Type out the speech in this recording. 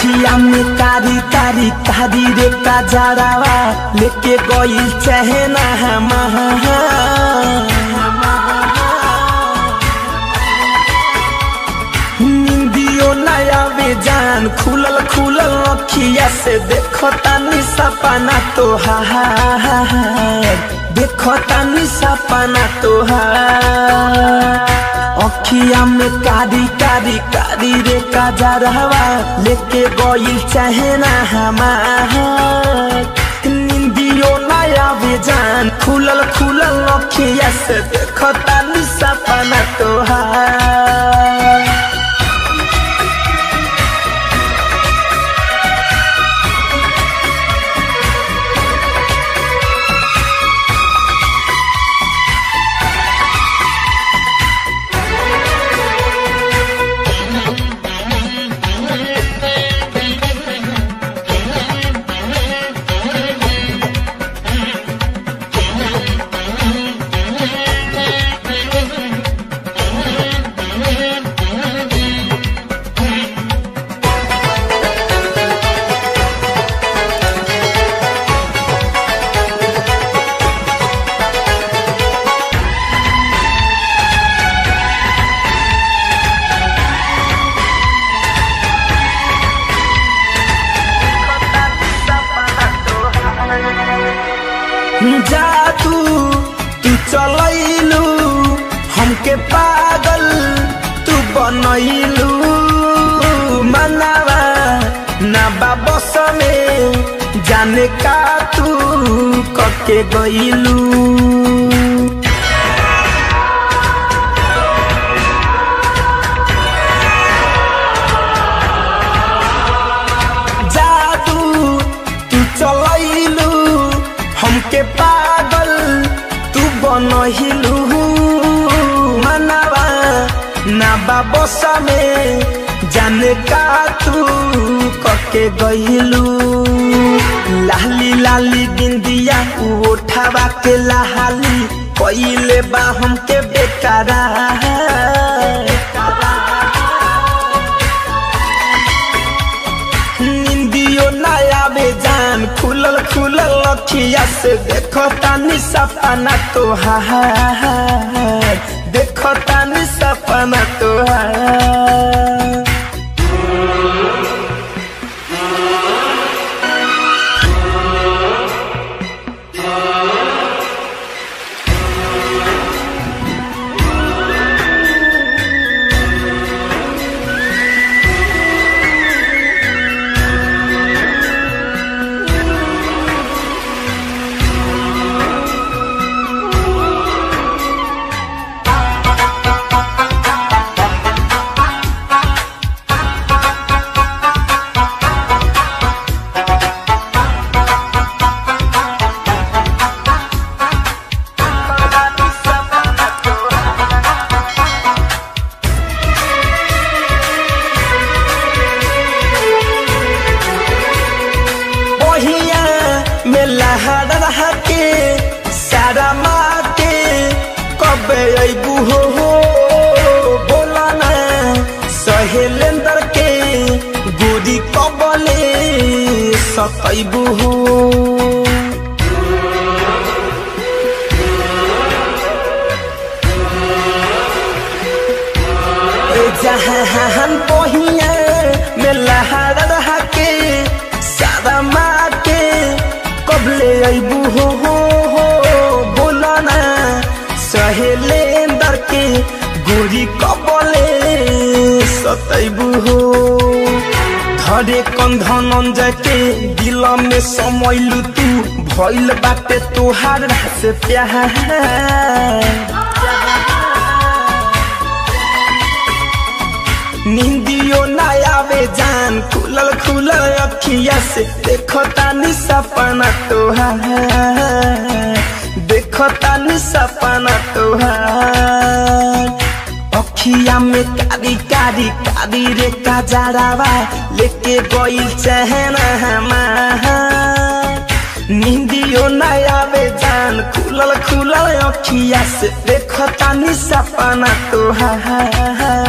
अखिया में कारी कारी कारी रे कजरावा लेके गइल चहना निंदियो नया बेजान खुलल खुलल अखिया से देखो तानी सपना तोहार देखो तानी सपना तोहार अखिया में कारी कारी कारी रे कजरावा लेके गइल चहना हमार निंदियो नया बेजान खुलल खुलल अखिया से देखो तानी सपना तोहार जादू तू चलैलू हमके पागल तू बनैलू मनावा ना बाबस में जाने का तू कके गइलू जादू तू चलैलू हमके पागल तू बनहिलू मनावा ना बाबस में जाने का तू कके गइलू लाली लाली बिंदिया उठावा के लाली कइले बा हमके बेकारा निंदियो नया बेजान खुलल खुलल अखिया से देखो तानी सपना तोहार देखो तानी सपना तोहार लहरा के सारा माटे कबे अबू हो बोला ना सहेलेंदर के गोरी कबले सतैबू हो जहान पहिया में लहरा के सारा माटे कबले अबू हो बोला ना सहेलेंदर के गोरी कबले सतैबू हो धरे कंधन जाके दिल में समैलू तू भइल बाटे तोहार से प्यार निंदियो नया बेजान खुलल खुलल अखिया से देखो तानी सपना तोहार देखो तानी सपना तोहार अखिया में कारी कारी कारी रे कजरावा लेके गइल चहना हमार निंदियो नया बेजान खुलल खुलल अखिया से देखो तानी सपना तोहार।